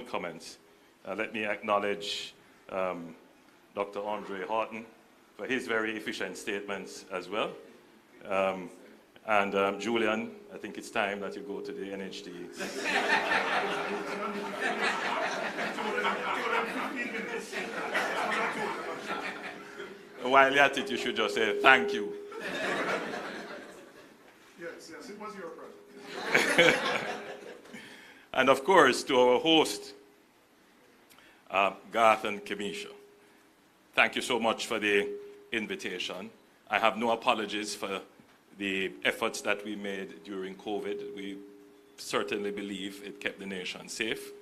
comments. Let me acknowledge Dr. Andre Horton for his very efficient statements as well. And Julian, I think it's time that you go to the NHD. While you're at it, you should just say thank you. Yes, it was your present. And of course, to our host, Garth and Kamisha. Thank you so much for the invitation. I have no apologies for the efforts that we made during COVID. We certainly believe it kept the nation safe.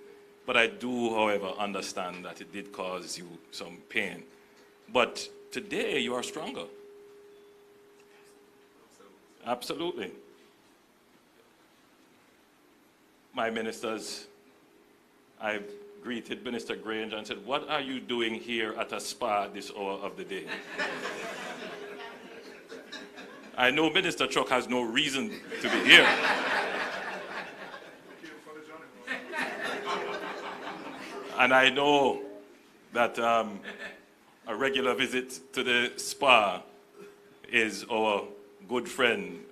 But I do, however, understand that it did cause you some pain. But today, you are stronger. Absolutely. My ministers, I greeted Minister Grange and said, "What are you doing here at a spa this hour of the day?" I know Minister Chuck has no reason to be here. And I know that a regular visit to the spa is our good friend,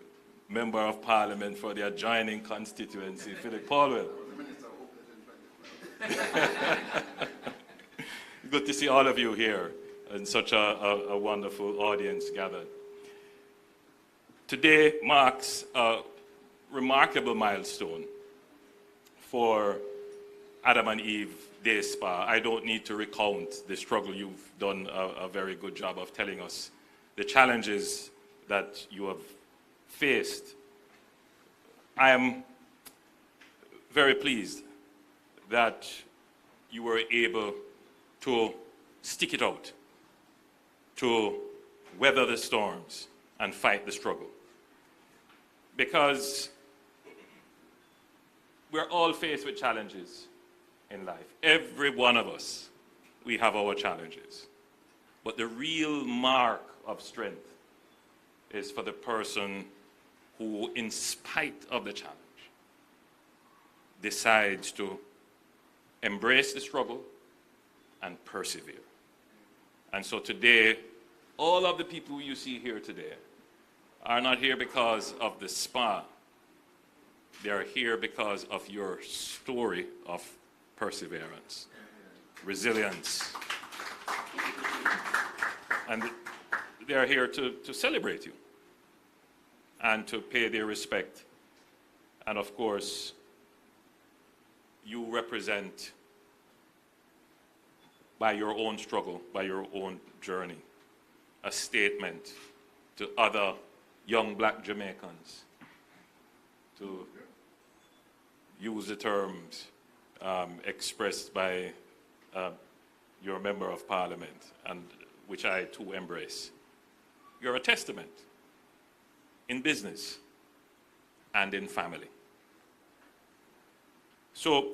Member of Parliament for the adjoining constituency, Philip Paulwell. Good to see all of you here and such a wonderful audience gathered. Today marks a remarkable milestone for Adam and Eve Day Spa. I don't need to recount the struggle. You've done a very good job of telling us the challenges that you have faced. I am very pleased that you were able to stick it out, to weather the storms and fight the struggle. Because we're all faced with challenges in life. Every one of us, we have our challenges. But the real mark of strength is for the person who, in spite of the challenge, decides to embrace the struggle and persevere. And so today, all of the people you see here today are not here because of the spa. They are here because of your story of perseverance, resilience. And they are here to celebrate you and to pay their respect. And of course, you represent, by your own struggle, by your own journey, a statement to other young black Jamaicans, to use the terms expressed by your Member of Parliament, and which I too embrace. You're a testament in business and in family. So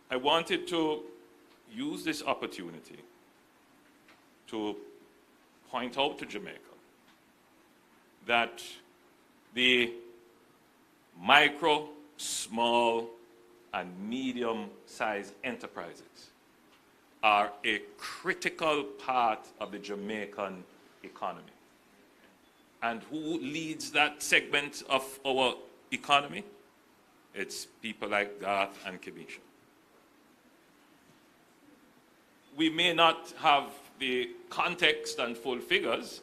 I wanted to use this opportunity to point out to Jamaica that the micro, small, and medium-sized enterprises are a critical part of the Jamaican economy. And who leads that segment of our economy? It's people like Garth and Kamisha. We may not have the context and full figures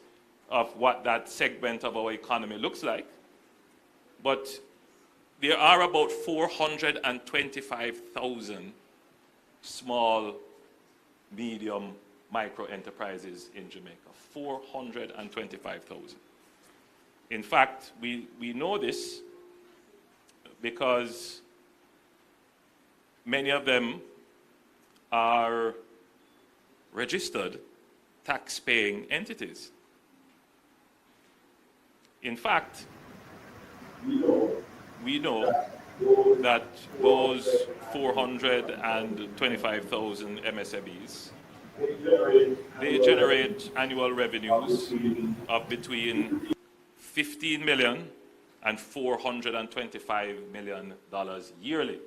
of what that segment of our economy looks like, but there are about 425,000 small, medium, micro enterprises in Jamaica. 425,000. In fact, we know this because many of them are registered tax-paying entities. In fact, we know that those 425,000 MSMEs, they generate annual revenues of between $15 million and $425 million yearly.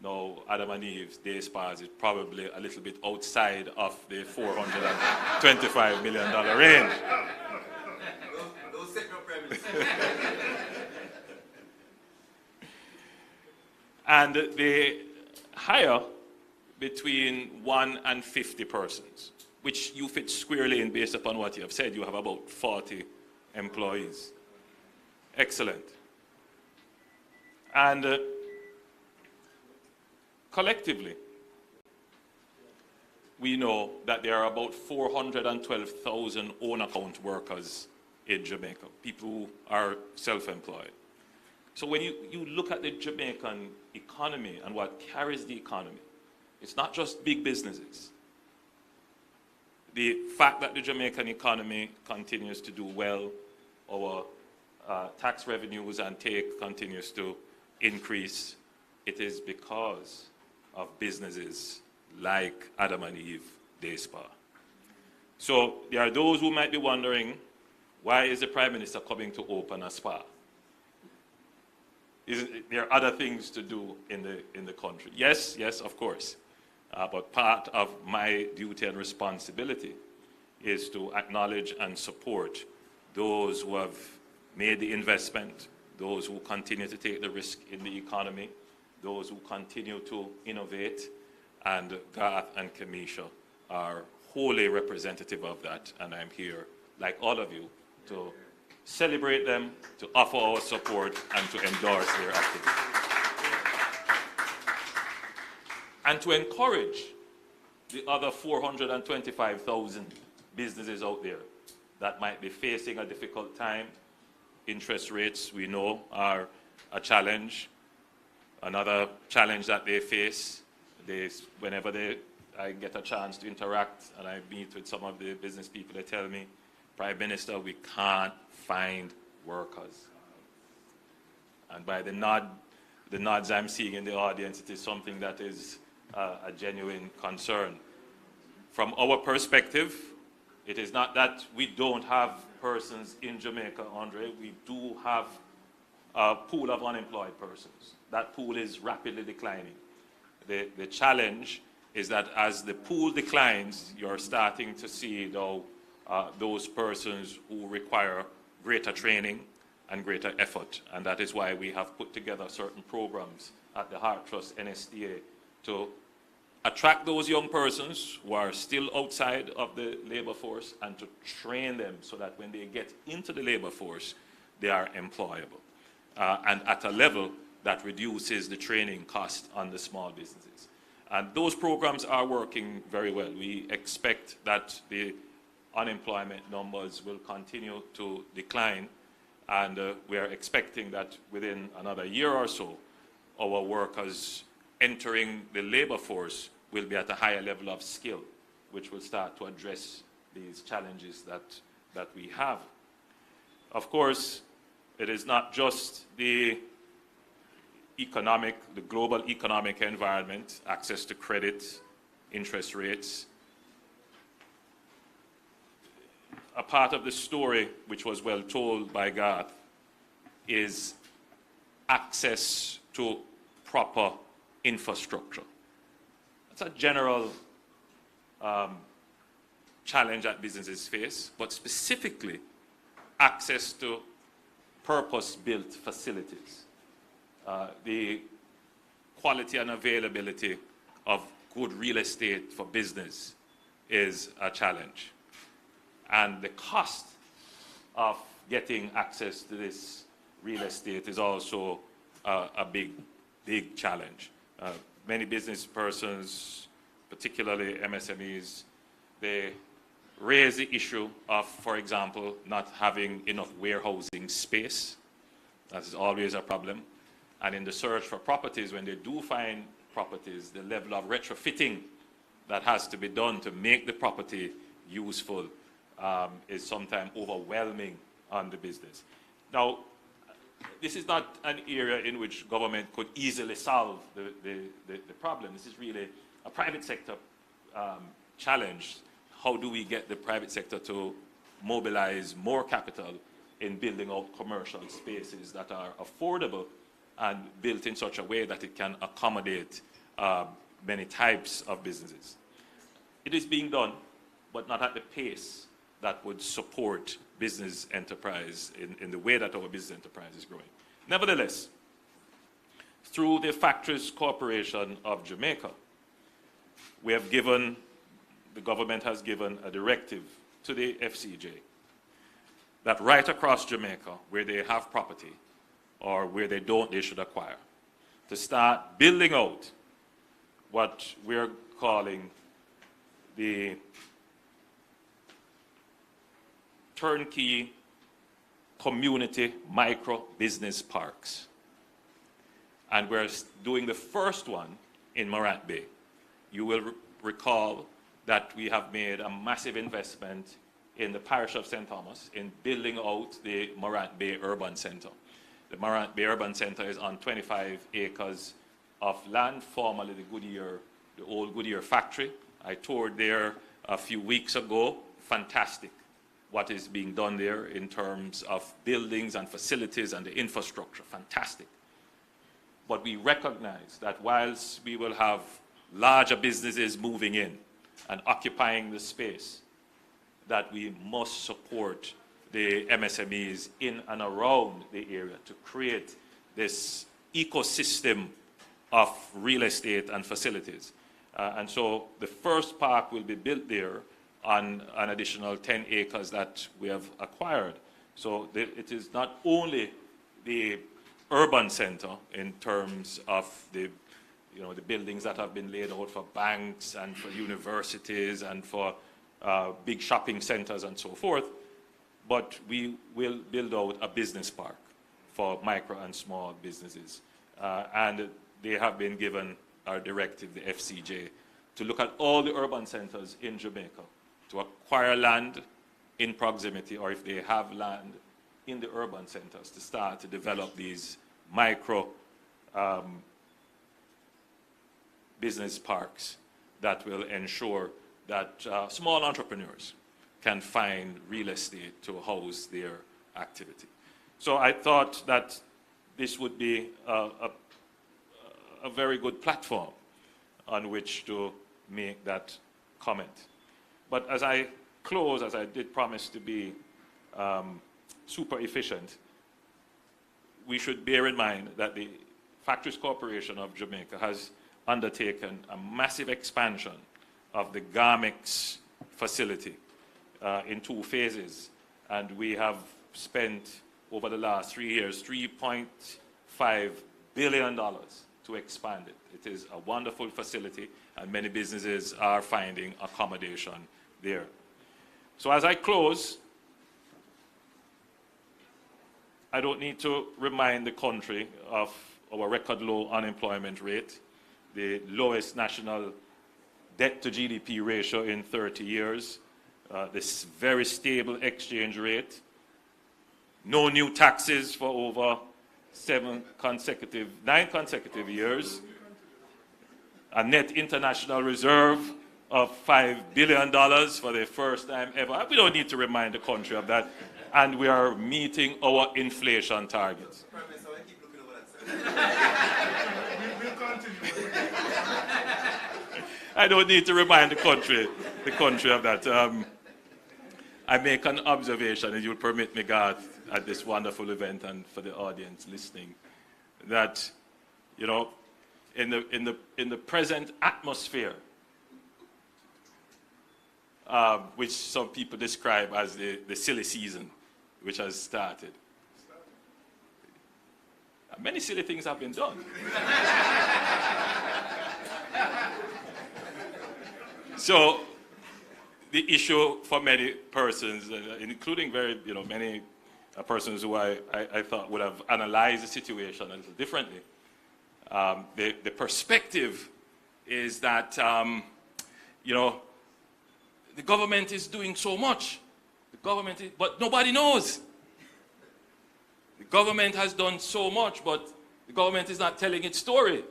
Now, Adam and Eve's day spas is probably a little bit outside of the $425 million range. Don't set no premise. And they hire between 1 and 50 persons, which you fit squarely in based upon what you have said. You have about 40 employees. Excellent. And collectively, we know that there are about 412,000 own account workers in Jamaica, people who are self-employed. So when you look at the Jamaican economy and what carries the economy, it's not just big businesses. The fact that the Jamaican economy continues to do well, our tax revenues and take continues to increase, it is because of businesses like Adam and Eve Day Spa. So there are those who might be wondering, why is the Prime Minister coming to open a spa? There are other things to do in the country. Yes, of course. But part of my duty and responsibility is to acknowledge and support those who have made the investment, those who continue to take the risk in the economy, those who continue to innovate, and Garth and Kamisha are wholly representative of that, and I'm here, like all of you, to celebrate them, to offer our support, and to endorse their activity. And to encourage the other 425,000 businesses out there that might be facing a difficult time. Interest rates, we know, are a challenge. Another challenge that they face, whenever I get a chance to interact and I meet with some of the business people, they tell me, Prime Minister, we can't find workers. And by the nods I'm seeing in the audience, it is something that is a genuine concern. From our perspective, it is not that we don't have persons in Jamaica, Andre. We do have a pool of unemployed persons. That pool is rapidly declining. The challenge is that as the pool declines, you're starting to see though those persons who require greater training and greater effort. And that is why we have put together certain programs at the Heart Trust NSTA to attract those young persons who are still outside of the labor force and to train them so that when they get into the labor force, they are employable. And at a level that reduces the training cost on the small businesses. And those programs are working very well. We expect that the unemployment numbers will continue to decline, and we are expecting that within another year or so, our workers entering the labor force will be at a higher level of skill, which will start to address these challenges that we have. Of course, it is not just the global economic environment, access to credit, interest rates. A part of the story, which was well told by Garth, is access to proper infrastructure. It's a general challenge that businesses face, but specifically access to purpose-built facilities. The quality and availability of good real estate for business is a challenge. And the cost of getting access to this real estate is also a big challenge. Many business persons, particularly MSMEs, they raise the issue of, for example, not having enough warehousing space. That is always a problem. And in the search for properties, when they do find properties, the level of retrofitting that has to be done to make the property useful is sometimes overwhelming on the business. Now, this is not an area in which government could easily solve the problem. This is really a private sector challenge. How do we get the private sector to mobilize more capital in building out commercial spaces that are affordable and built in such a way that it can accommodate many types of businesses. It is being done, but not at the pace that would support business enterprise in the way that our business enterprise is growing. Nevertheless, through the Factories Corporation of Jamaica, the government has given a directive to the FCJ that right across Jamaica, where they have property or where they don't, they should acquire, to start building out what we're calling the turnkey community micro business parks. And we're doing the first one in Morant Bay. You will recall that we have made a massive investment in the parish of St. Thomas in building out the Morant Bay Urban Center. The Morant Bay Urban Center is on 25 acres of land, formerly the old Goodyear factory. I toured there a few weeks ago. Fantastic what is being done there in terms of buildings and facilities and the infrastructure. Fantastic. But we recognize that whilst we will have larger businesses moving in and occupying the space, that we must support the MSMEs in and around the area to create this ecosystem of real estate and facilities. And so the first park will be built there on an additional 10 acres that we have acquired. So it is not only the urban center in terms of the buildings that have been laid out for banks and for universities and for big shopping centers and so forth, but we will build out a business park for micro and small businesses. And they have been given our directive, the FCJ, to look at all the urban centers in Jamaica, to acquire land in proximity, or if they have land in the urban centers, to start to develop these micro business parks that will ensure that small entrepreneurs can find real estate to house their activity. So I thought that this would be a very good platform on which to make that comment. But as I close, as I did promise to be super efficient, we should bear in mind that the Factories Corporation of Jamaica has undertaken a massive expansion of the Garmix facility in 2 phases. And we have spent, over the last 3 years, $3.5 billion to expand it. It is a wonderful facility, and many businesses are finding accommodation there. So as I close, I don't need to remind the country of our record low unemployment rate, the lowest national debt to GDP ratio in 30 years, this very stable exchange rate, no new taxes for over 9 consecutive years, a net international reserve of $5 billion for the first time ever. We don't need to remind the country of that. And we are meeting our inflation targets. Prime Minister, I keep looking over that. We'll continue. I don't need to remind the country of that. I make an observation, and you'll permit me, Garth, at this wonderful event and for the audience listening, that, in the present atmosphere, which some people describe as the silly season, which has started. Many silly things have been done. So the issue for many persons, including many persons who I thought would have analyzed the situation a little differently, the perspective is that, the government is doing so much. But nobody knows. The government has done so much, but the government is not telling its story.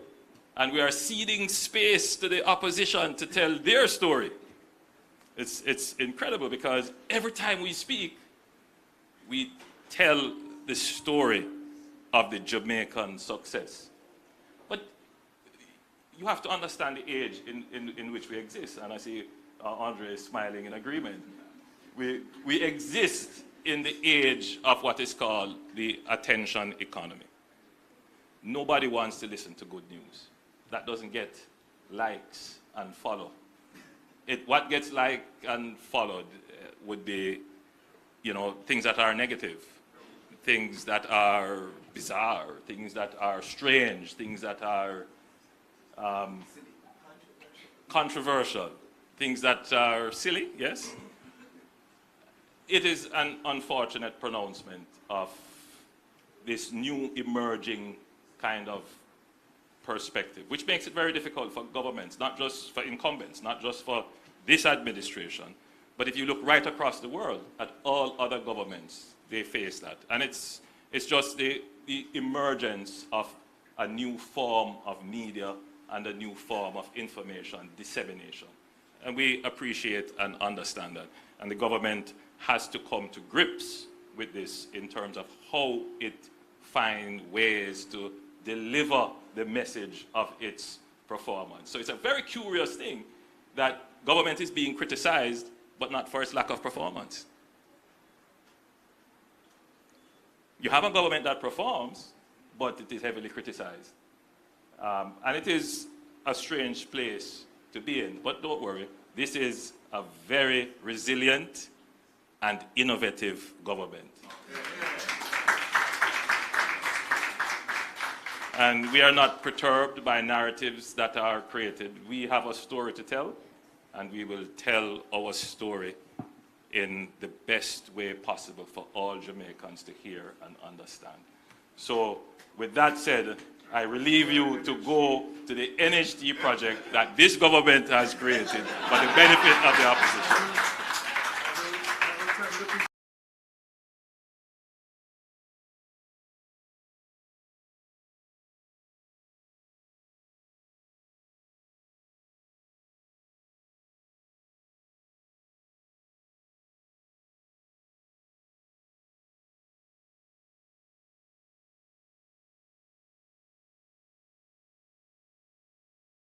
And we are ceding space to the opposition to tell their story. It's incredible, because every time we speak, we tell the story of the Jamaican success. But you have to understand the age in which we exist. And I see Andre is smiling in agreement. We exist in the age of what is called the attention economy. Nobody wants to listen to good news. That doesn't get likes and follow. What gets liked and followed would be, things that are negative, things that are bizarre, things that are strange, things that are controversial, things that are silly, yes? It is an unfortunate pronouncement of this new emerging kind of perspective, which makes it very difficult for governments, not just for incumbents, not just for this administration, but if you look right across the world at all other governments, they face that. And it's just the emergence of a new form of media and a new form of information dissemination. And we appreciate and understand that. And the government has to come to grips with this in terms of how it finds ways to deliver the message of its performance. So it's a very curious thing that government is being criticized, but not for its lack of performance. You have a government that performs, but it is heavily criticized. And it is a strange place to be in, but don't worry, this is a very resilient and innovative government. And we are not perturbed by narratives that are created. We have a story to tell, and we will tell our story in the best way possible for all Jamaicans to hear and understand. So with that said, I relieve you to go to the NHT project that this government has created for the benefit of the opposition.